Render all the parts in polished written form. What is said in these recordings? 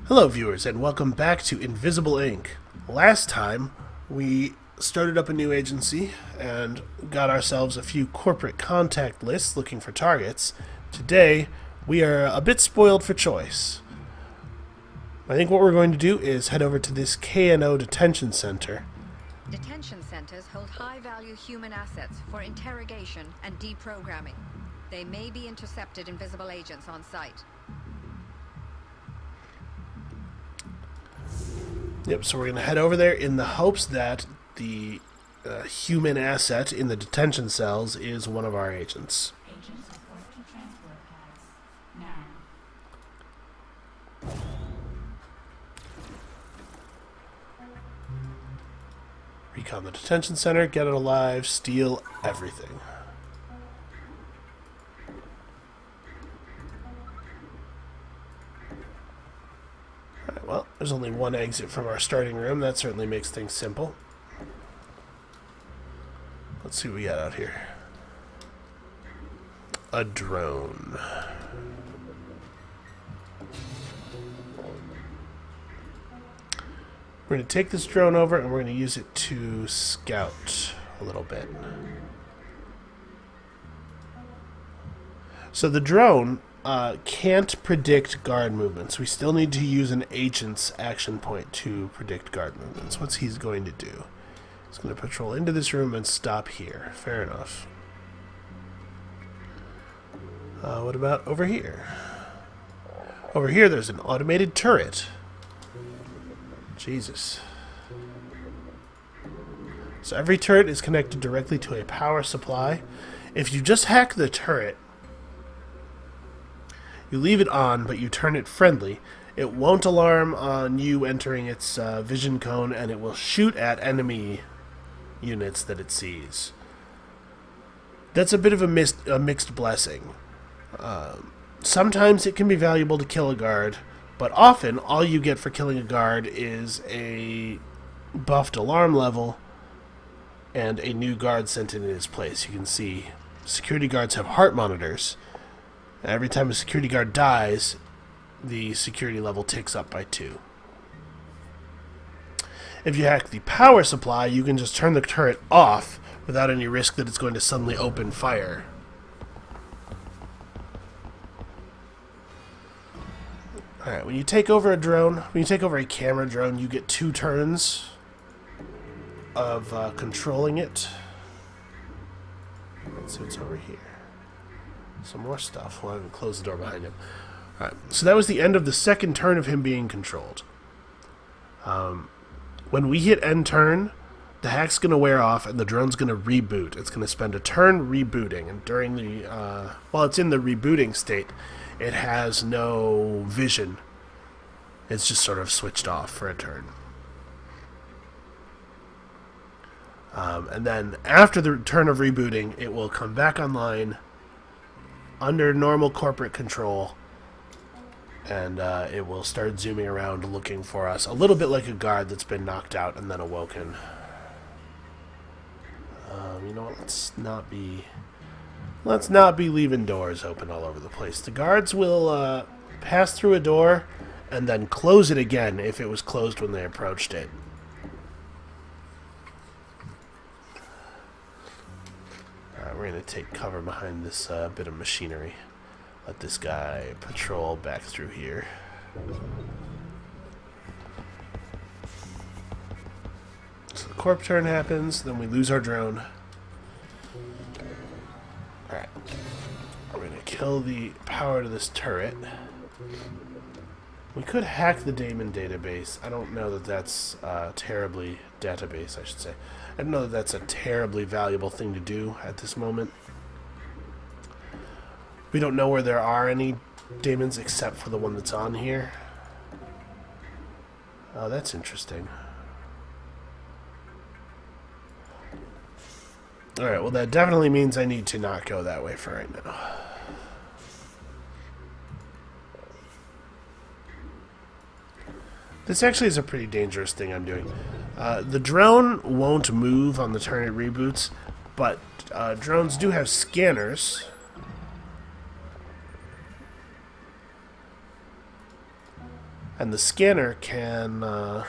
Hello viewers and welcome back to Invisible Inc. Last time we started up a new agency and got ourselves a few corporate contact lists looking for targets. Today we are a bit spoiled for choice. I think what we're going to do is head over to this KNO detention center. Detention centers hold high-value human assets for interrogation and deprogramming. They may be intercepted invisible agents on site. Yep, so we're going to head over there in the hopes that the human asset in the detention cells is one of our agents. Agents report to transport pads. Now. Recon the detention center, get it alive, steal everything. Alright, well, there's only one exit from our starting room. That certainly makes things simple. Let's see what we got out here. A drone. We're going to take this drone over and we're going to use it to scout a little bit. So the drone can't predict guard movements. We still need to use an agent's action point to predict guard movements. What's he's going to do? He's going to patrol into this room and stop here. Fair enough. What about over here? Over here there's an automated turret. Jesus. So every turret is connected directly to a power supply. If you just hack the turret, you leave it on, but you turn it friendly, it won't alarm on you entering its vision cone, and it will shoot at enemy units that it sees. That's a bit of a mixed blessing. Sometimes it can be valuable to kill a guard, but often all you get for killing a guard is a buffed alarm level and a new guard sent in its place. You can see security guards have heart monitors. Every time a security guard dies, the security level ticks up by 2. If you hack the power supply, you can just turn the turret off without any risk that it's going to suddenly open fire. Alright, when you take over a drone, when you take over a camera drone, you get 2 turns of controlling it. Let's see what's over here. Some more stuff. We'll have him close the door behind him. Alright, so that was the end of the second turn of him being controlled. When we hit end turn, the hack's going to wear off and the drone's going to reboot. It's going to spend a turn rebooting, and during the while it's in the rebooting state, it has no vision. It's just sort of switched off for a turn. And then after the turn of rebooting, it will come back online under normal corporate control, and it will start zooming around looking for us, a little bit like a guard that's been knocked out and then awoken. You know what? Let's not be leaving doors open all over the place. The guards will pass through a door and then close it again if it was closed when they approached it. Alright, we're going to take cover behind this bit of machinery. Let this guy patrol back through here. So the corp turn happens, then we lose our drone. Alright. We're going to kill the power to this turret. We could hack the daemon database. I don't know that that's terribly... database, I should say. I don't know that that's a terribly valuable thing to do at this moment. We don't know where there are any daemons except for the one that's on here. Oh, that's interesting. Alright, well that definitely means I need to not go that way for right now. This actually is a pretty dangerous thing I'm doing. The drone won't move on the turn it reboots, but drones do have scanners. And the scanner can... the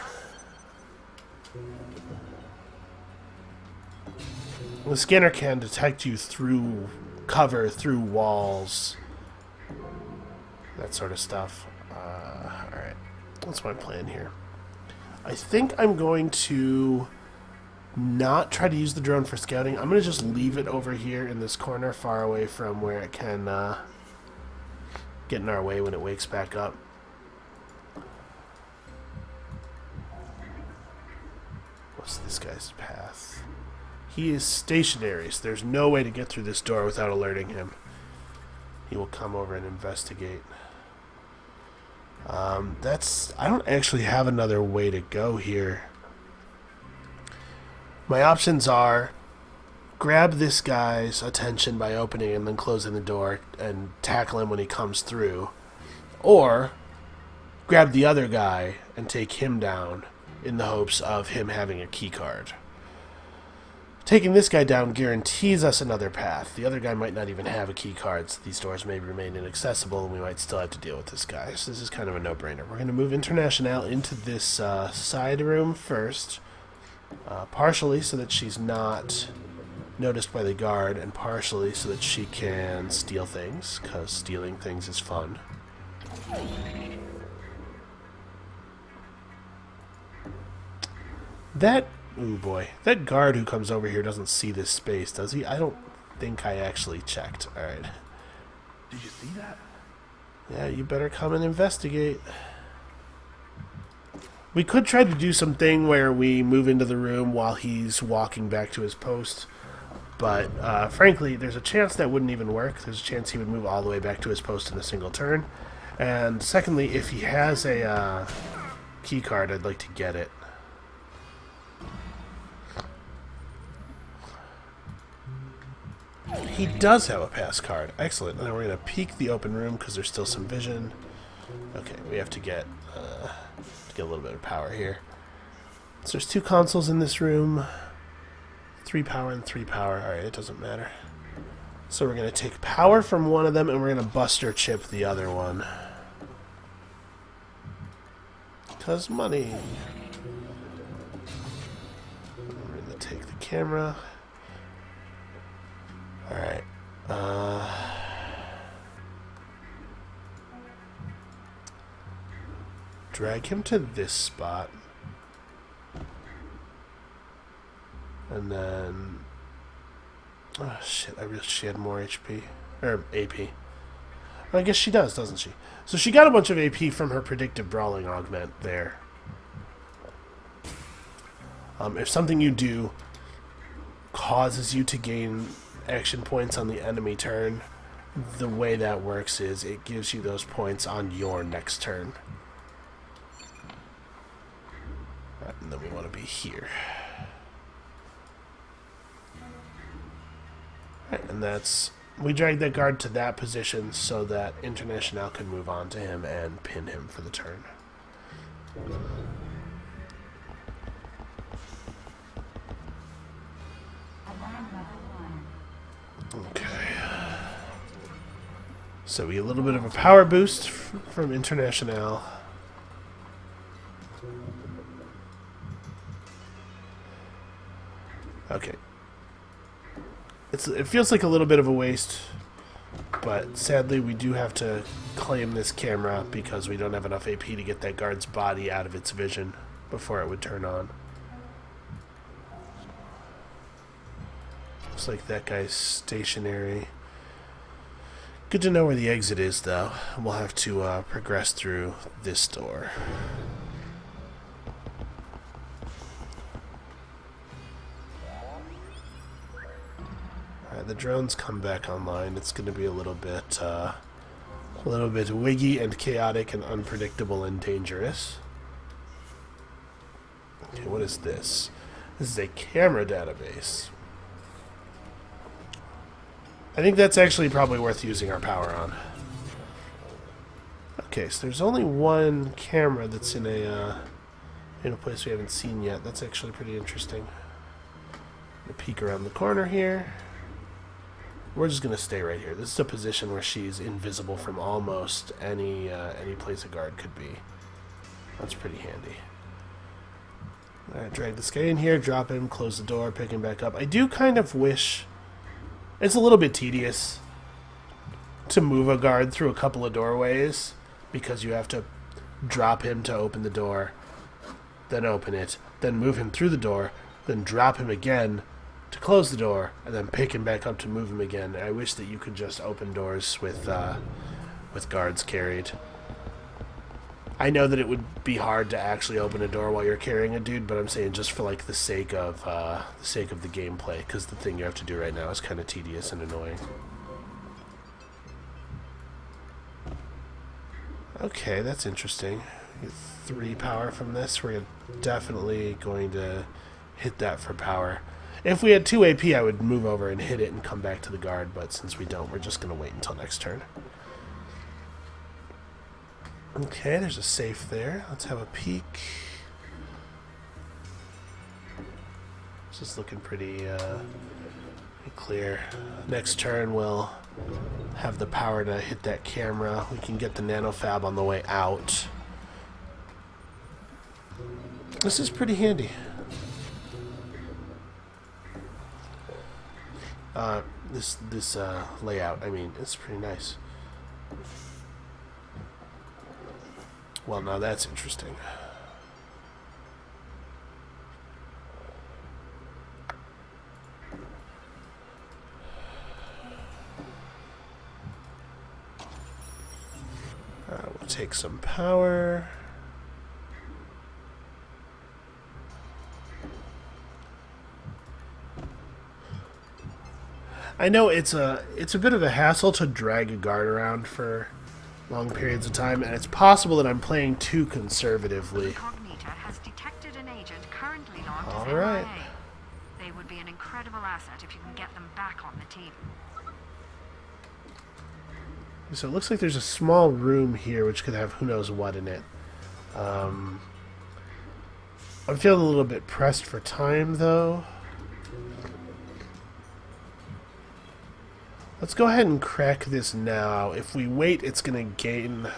scanner can detect you through cover, through walls, that sort of stuff. Alright, that's my plan here. I think I'm going to not try to use the drone for scouting. I'm going to just leave it over here in this corner, far away from where it can get in our way when it wakes back up. What's this guy's path? He is stationary, so there's no way to get through this door without alerting him. He will come over and investigate. I don't actually have another way to go here. My options are grab this guy's attention by opening and then closing the door and tackle him when he comes through, or grab the other guy and take him down in the hopes of him having a key card. Taking this guy down guarantees us another path. The other guy might not even have a key card, so these doors may remain inaccessible, and we might still have to deal with this guy. So this is kind of a no-brainer. We're going to move International into this side room first, partially so that she's not noticed by the guard, and partially so that she can steal things, because stealing things is fun. Ooh boy. That guard who comes over here doesn't see this space, does he? I don't think I actually checked. Alright. Did you see that? Yeah, you better come and investigate. We could try to do something where we move into the room while he's walking back to his post. But, frankly, there's a chance that wouldn't even work. There's a chance he would move all the way back to his post in a single turn. And secondly, if he has a key card, I'd like to get it. He does have a pass card. Excellent. And then we're going to peek the open room because there's still some vision. Okay, we have to get a little bit of power here. So there's 2 consoles in this room. 3 power and 3 power. Alright, it doesn't matter. So we're going to take power from one of them and we're going to buster chip the other one. Because money. We're going to take the camera. Alright. Drag him to this spot. And then... oh shit, I wish she had more HP. Or AP. Well, I guess she does, doesn't she? So she got a bunch of AP from her predictive brawling augment there. If something you do causes you to gain action points on the enemy turn, the way that works is it gives you those points on your next turn. Right, and then we want to be here. Right, and that's... we drag that guard to that position so that International can move on to him and pin him for the turn. Okay. So we get a little bit of a power boost from International. Okay. It feels like a little bit of a waste, but sadly we do have to claim this camera because we don't have enough AP to get that guard's body out of its vision before it would turn on. Looks like that guy's stationary. Good to know where the exit is, though. We'll have to progress through this door. Alright, the drones come back online. It's going to be a little bit wiggy and chaotic and unpredictable and dangerous. Okay, what is this? This is a camera database. I think that's actually probably worth using our power on. Okay, so there's only one camera that's in a place we haven't seen yet. That's actually pretty interesting. Gonna peek around the corner here. We're just gonna stay right here. This is a position where she's invisible from almost any place a guard could be. That's pretty handy. Alright, drag this guy in here, drop him, close the door, pick him back up. I do kind of wish... It's a little bit tedious to move a guard through a couple of doorways, because you have to drop him to open the door, then open it, then move him through the door, then drop him again to close the door, and then pick him back up to move him again. I wish that you could just open doors with guards carried. I know that it would be hard to actually open a door while you're carrying a dude, but I'm saying just for like the sake of the gameplay, because the thing you have to do right now is kind of tedious and annoying. Okay, that's interesting. Get 3 power from this. We're definitely going to hit that for power. If we had 2 AP, I would move over and hit it and come back to the guard, but since we don't, we're just going to wait until next turn. Okay, there's a safe there. Let's have a peek. This is looking pretty clear. Next turn we'll have the power to hit that camera. We can get the nanofab on the way out. This is pretty handy. This layout, I mean, it's pretty nice. Well, now that's interesting. We'll take some power. I know it's a bit of a hassle to drag a guard around for long periods of time, and it's possible that I'm playing too conservatively. Incognita has detected an agent currently logged as All right. MIA. They would be an incredible asset if you can get them back on the team. So it looks like there's a small room here which could have who knows what in it. I'm feeling a little bit pressed for time, though. Let's go ahead and crack this now. If we wait, it's going to gain...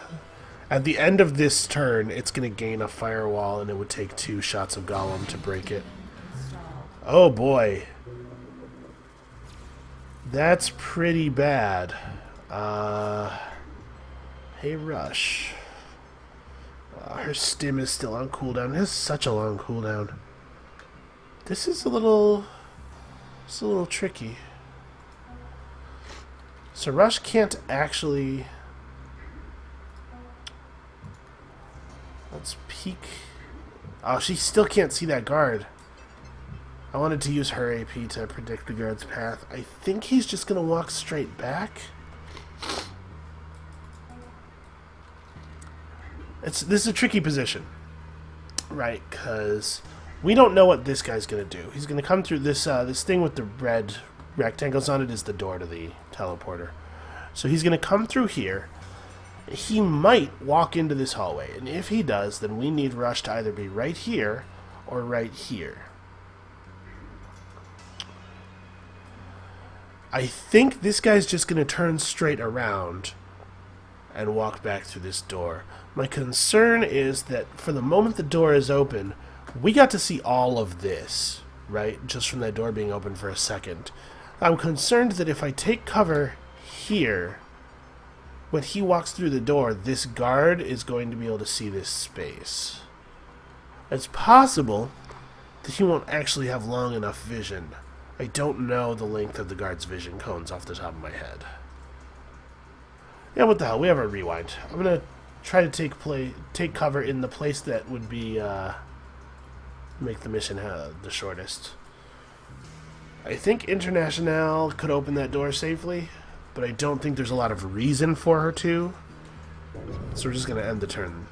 At the end of this turn, it's going to gain a firewall, and it would take 2 shots of Golem to break it. Oh, boy. That's pretty bad. Hey, Rush. Her stim is still on cooldown. This is such a long cooldown. This is a little... It's a little tricky. So Rush can't actually... Let's peek. Oh, she still can't see that guard. I wanted to use her AP to predict the guard's path. I think he's just going to walk straight back. This is a tricky position. Right, because we don't know what this guy's going to do. He's going to come through this this thing with the red rectangles on it is the door to the teleporter. So he's going to come through here. He might walk into this hallway, and if he does, then we need Rush to either be right here or right here. I think this guy's just going to turn straight around and walk back through this door. My concern is that for the moment the door is open, we got to see all of this, right? Just from that door being open for a second. I'm concerned that if I take cover here, when he walks through the door, this guard is going to be able to see this space. It's possible that he won't actually have long enough vision. I don't know the length of the guard's vision cones off the top of my head. Yeah, what the hell? We have a rewind. I'm going to try to take cover in the place that would be make the mission the shortest. I think International could open that door safely, but I don't think there's a lot of reason for her to. So we're just going to end the turn.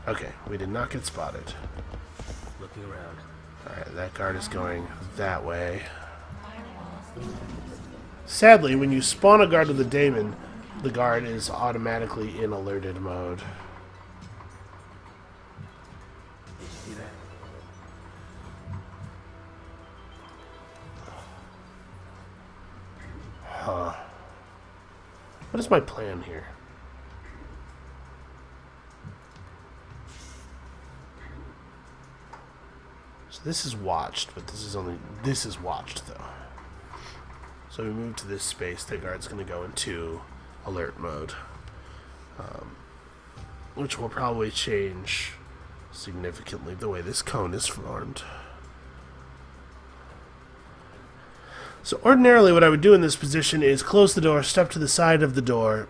Okay, we did not get spotted. Looking around. Alright, that guard is going that way. Sadly, when you spawn a guard with a daemon, the guard is automatically in alerted mode. See that? Huh. What is my plan here? So this is watched, but this is watched though. So we move to this space. The guard's going to go into alert mode, which will probably change significantly the way this cone is formed. So ordinarily what I would do in this position is close the door, step to the side of the door,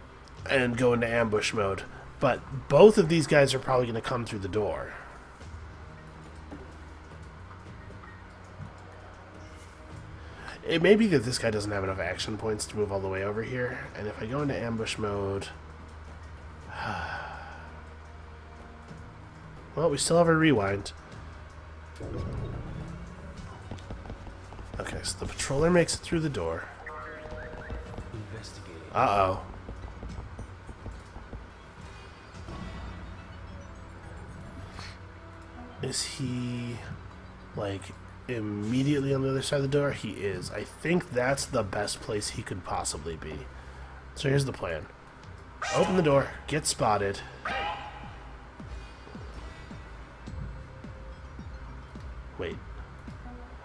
and go into ambush mode. But both of these guys are probably going to come through the door. It may be that this guy doesn't have enough action points to move all the way over here. And if I go into ambush mode... Well, we still have a rewind. Okay, so the patroller makes it through the door. Investigating. Uh-oh. Is he, like, immediately on the other side of the door? He is. I think that's the best place he could possibly be. So here's the plan. Open the door, get spotted. Wait.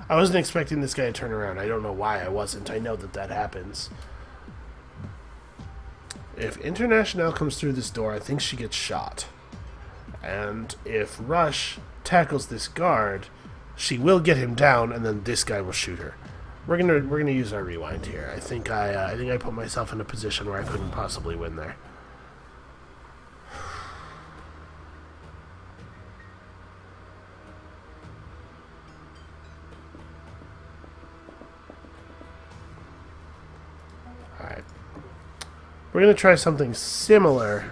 I wasn't expecting this guy to turn around. I don't know why I wasn't. I know that that happens. If International comes through this door, I think she gets shot. And if Rush tackles this guard, she will get him down, and then this guy will shoot her. We're gonna use our rewind here. I think I put myself in a position where I couldn't possibly win there. Alright. We're gonna try something similar,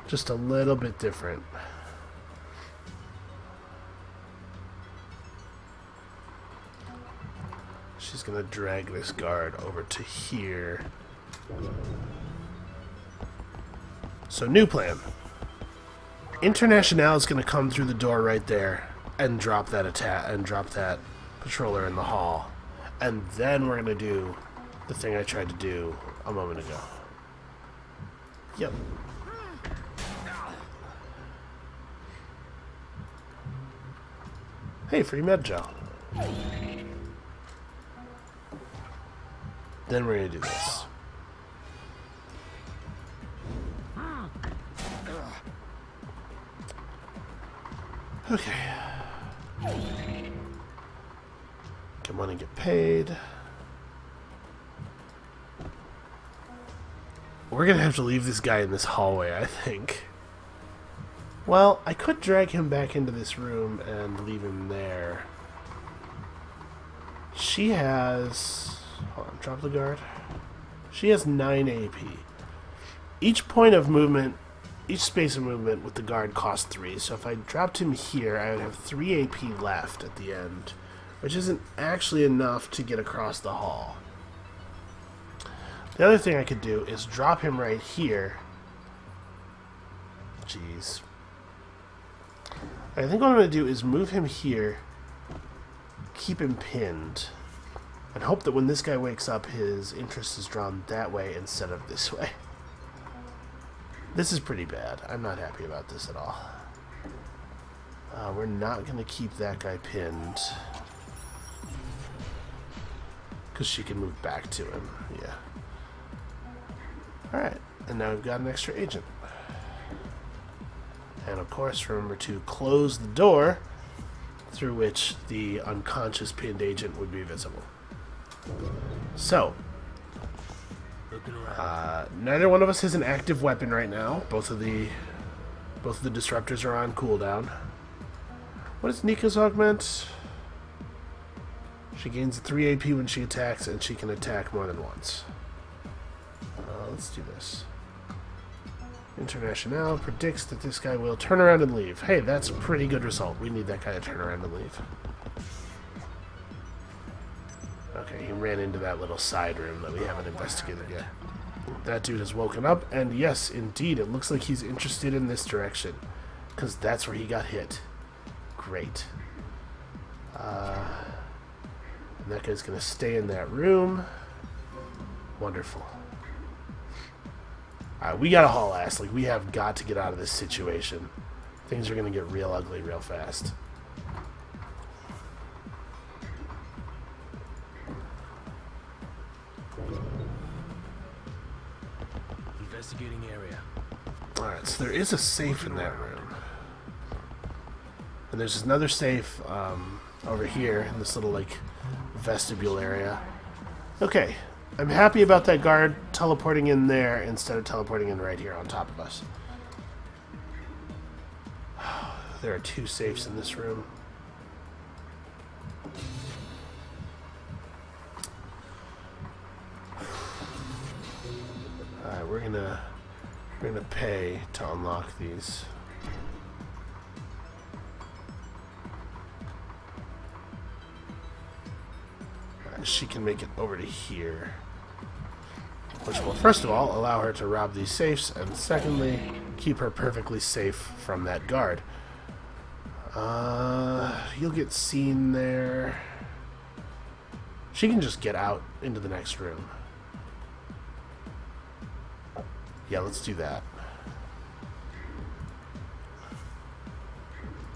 just a little bit different. She's gonna drag this guard over to here. So new plan. International is gonna come through the door right there and drop that patroller in the hall. And then we're gonna do the thing I tried to do a moment ago. Yep. Hey, free med gel. Then we're gonna do this. Okay. Come on and get paid. We're gonna have to leave this guy in this hallway, I think. Well, I could drag him back into this room and leave him there. She has... Hold on, drop the guard. She has 9 AP. Each point of movement, each space of movement with the guard costs 3. So if I dropped him here, I would have 3 AP left at the end, which isn't actually enough to get across the hall. The other thing I could do is drop him right here. Jeez. I think what I'm going to do is move him here, keep him pinned, and hope that when this guy wakes up, his interest is drawn that way instead of this way. This is pretty bad. I'm not happy about this at all. We're not going to keep that guy pinned, because she can move back to him. Yeah. Alright, and now we've got an extra agent. And of course, remember to close the door through which the unconscious pinned agent would be visible. So, neither one of us has an active weapon right now. Both of the disruptors are on cooldown. What is Nika's augment? She gains 3 AP when she attacks, and she can attack more than once. Let's do this. International predicts that this guy will turn around and leave. Hey, that's a pretty good result. We need that guy to turn around and leave. Okay, he ran into that little side room that we haven't investigated yet. That dude has woken up, and yes, indeed, it looks like he's interested in this direction, because that's where he got hit. Great. And that guy's going to stay in that room. Wonderful. We gotta haul ass. Like, we have got to get out of this situation. Things are gonna get real ugly real fast. Investigating area. Alright, so there is a safe in that room. And there's another safe over here in this little, like, vestibule area. Okay, I'm happy about that guard teleporting in there instead of teleporting in right here on top of us. There are 2 safes in this room. Alright, we're gonna pay to unlock these. She can make it over to here, which will first of all allow her to rob these safes, and secondly keep her perfectly safe from that guard. You'll get seen there. She can just get out into the next room. Yeah, let's do that.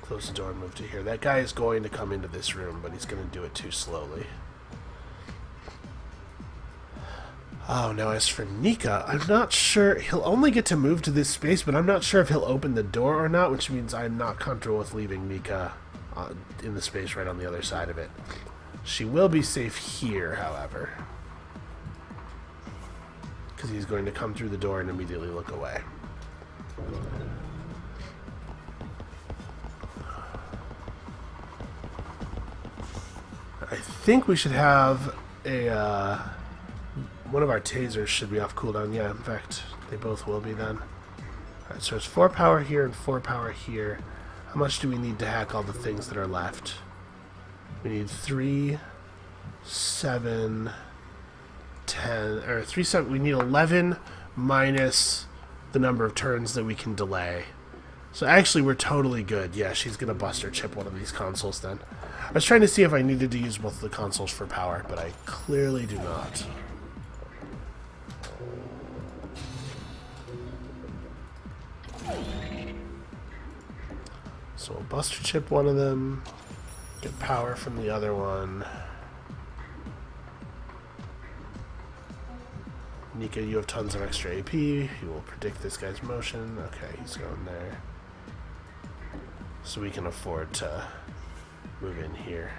Close the door and move to here. That guy is going to come into this room, but he's going to do it too slowly. Oh, now as for Nika, I'm not sure. He'll only get to move to this space, but I'm not sure if he'll open the door or not, which means I'm not comfortable with leaving Nika in the space right on the other side of it. She will be safe here, however, because he's going to come through the door and immediately look away. I think we should have a... one of our tasers should be off cooldown. Yeah, in fact, they both will be then. Alright, so it's 4 power here and 4 power here. How much do we need to hack all the things that are left? We need 3, 7, 10, or 3, 7. We need 11 minus the number of turns that we can delay. So actually, we're totally good. Yeah, she's going to bust or chip one of these consoles then. I was trying to see if I needed to use both of the consoles for power, but I clearly do not. So we'll buster chip one of them, get power from the other one. Nika, you have tons of extra AP. You will predict this guy's motion. Okay, he's going there. So we can afford to move in here.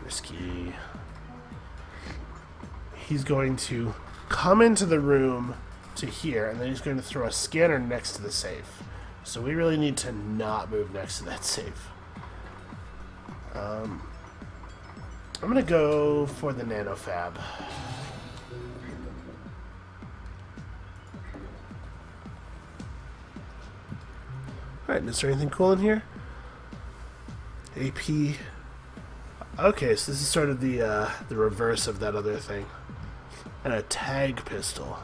Risky. He's going to come into the room to here, and then he's going to throw a scanner next to the safe. So we really need to not move next to that safe. I'm going to go for the nanofab. Alright, is there anything cool in here? AP. Okay, so this is sort of the reverse of that other thing. And a tag pistol.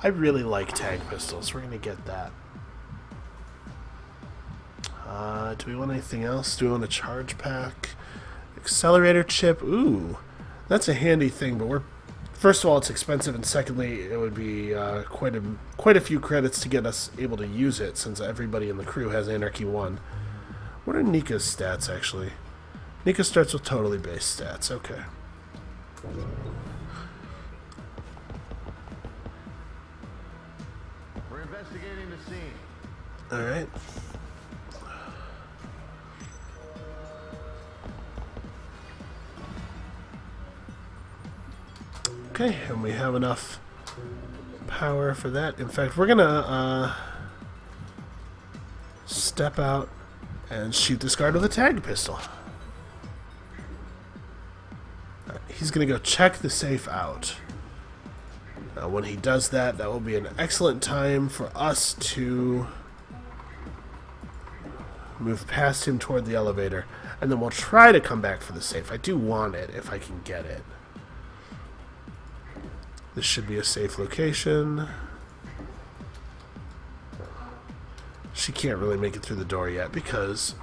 I really like tag pistols. We're going to get that. Do we want anything else? Do we want a charge pack? Accelerator chip. Ooh, that's a handy thing, but we're... First of all, it's expensive, and secondly, it would be quite a few credits to get us able to use it, since everybody in the crew has Anarchy 1. What are Nika's stats, actually? Nika starts with totally base stats. Okay. We're investigating the scene. Alright. Okay, and we have enough power for that. In fact, we're gonna step out and shoot this guard with a tag pistol. He's gonna go check the safe out. When he does that, that will be an excellent time for us to move past him toward the elevator, and then we'll try to come back for the safe. I do want it if I can get it. This should be a safe location. She can't really make it through the door yet because,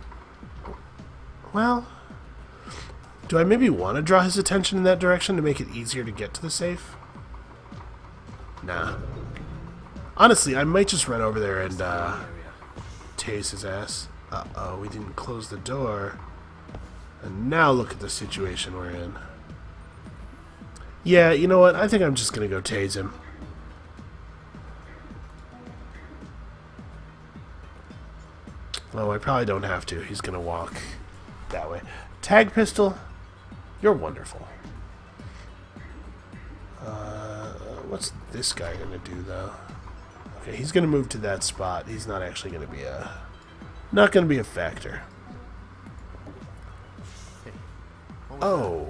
well, do I maybe want to draw his attention in that direction to make it easier to get to the safe? Nah. Honestly, I might just run over there and tase his ass. Uh-oh, we didn't close the door. And now look at the situation we're in. Yeah, you know what? I think I'm just gonna go tase him. Oh, I probably don't have to. He's gonna walk that way. Tag pistol, you're wonderful. What's this guy gonna do though? Okay, he's gonna move to that spot. He's not actually gonna be a factor. Oh,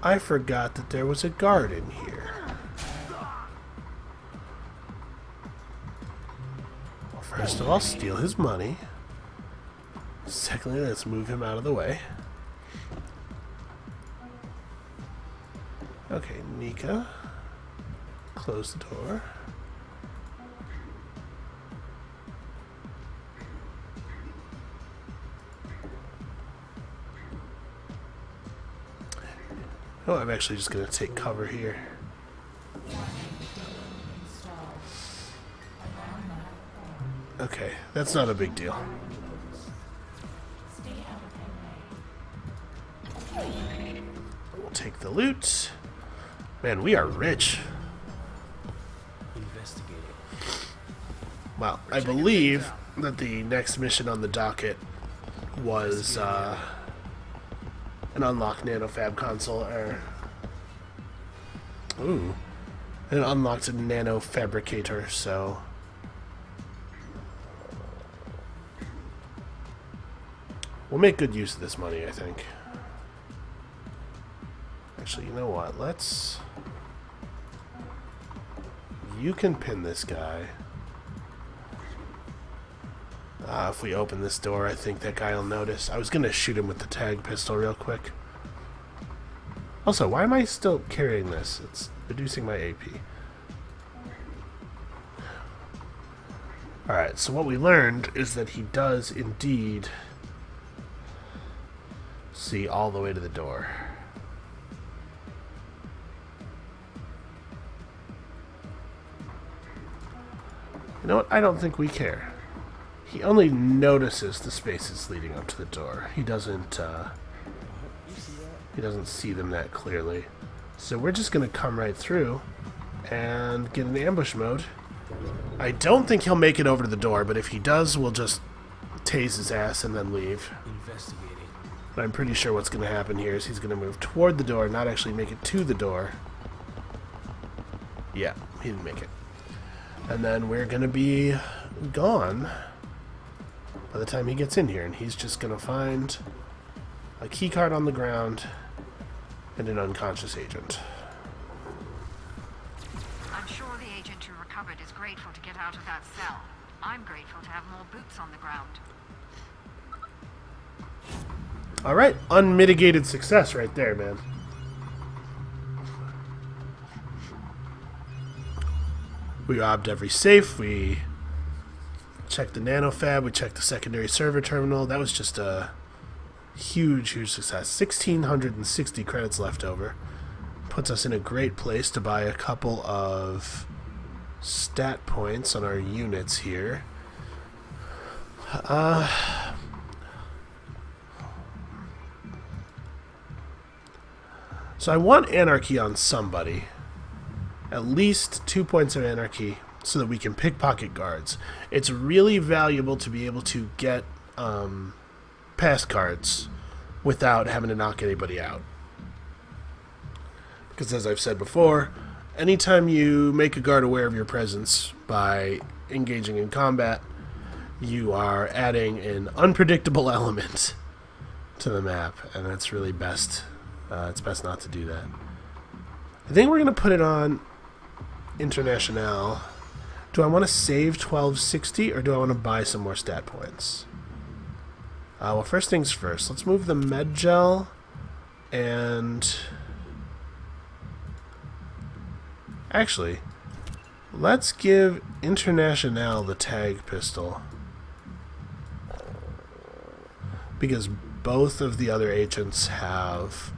I forgot that there was a guard in here. Well, first of all, steal his money. Secondly, let's move him out of the way. Okay, Nika. Close the door. Oh, I'm actually just going to take cover here. Okay, that's not a big deal. We'll take the loot. Man, we are rich. Investigating. Well, I believe that the next mission on the docket was an unlocked nanofab console, or an unlocked nano fabricator. So we'll make good use of this money, I think. Actually, you know what? Let's. You can pin this guy. If we open this door, I think that guy will notice. I was gonna shoot him with the tag pistol real quick. Also, why am I still carrying this? It's reducing my AP. Alright, so what we learned is that he does indeed see all the way to the door. You know what? I don't think we care. He only notices the spaces leading up to the door. He doesn't see them that clearly. So we're just gonna come right through and get in ambush mode. I don't think he'll make it over to the door, but if he does, we'll just tase his ass and then leave. Investigating. But I'm pretty sure what's gonna happen here is he's gonna move toward the door, not actually make it to the door. Yeah, he didn't make it. And then we're gonna be gone by the time he gets in here, and he's just gonna find a key card on the ground and an unconscious agent. I'm sure the agent who recovered is grateful to get out of that cell. I'm grateful to have more boots on the ground. Alright, unmitigated success right there, man. We robbed every safe, we checked the nanofab, we checked the secondary server terminal. That was just a huge, huge success. 1,660 credits left over. Puts us in a great place to buy a couple of stat points on our units here. So I want anarchy on somebody. At least 2 points of anarchy so that we can pickpocket guards. It's really valuable to be able to get pass cards without having to knock anybody out. Because as I've said before, anytime you make a guard aware of your presence by engaging in combat, you are adding an unpredictable element to the map, and it's really best. It's best not to do that. I think we're going to put it on International. Do I want to save 1260 or do I want to buy some more stat points? Well, first things first. Let's move the med gel and... Actually, let's give International the tag pistol. Because both of the other agents have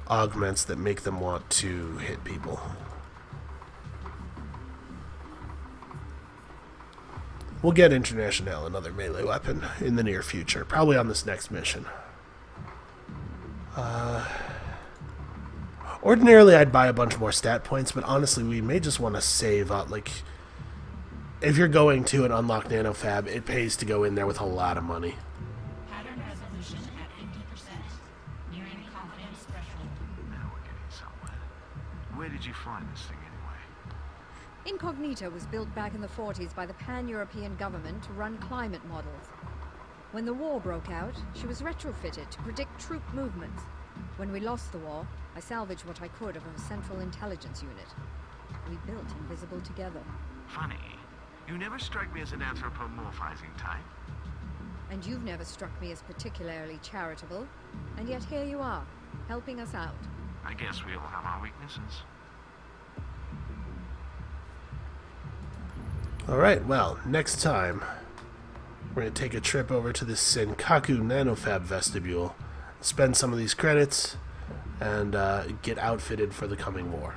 augments that make them want to hit people. We'll get International another melee weapon in the near future, probably on this next mission. Ordinarily, I'd buy a bunch more stat points, but honestly, we may just want to save up. Like, if you're going to an unlocked nanofab, it pays to go in there with a lot of money. Pattern resolution at 50%. Nearing confidence threshold. Now we're getting somewhere. Where did you find this thing anyway? Incognito was built back in the 40s by the pan-European government to run climate models. When the war broke out, she was retrofitted to predict troop movements. When we lost the war, I salvaged what I could of a central intelligence unit. We built Invisible together. Funny. You never strike me as an anthropomorphizing type. And you've never struck me as particularly charitable. And yet here you are, helping us out. I guess we all have our weaknesses. Alright, well, next time, we're going to take a trip over to the Senkaku nanofab vestibule, spend some of these credits, and get outfitted for the coming war.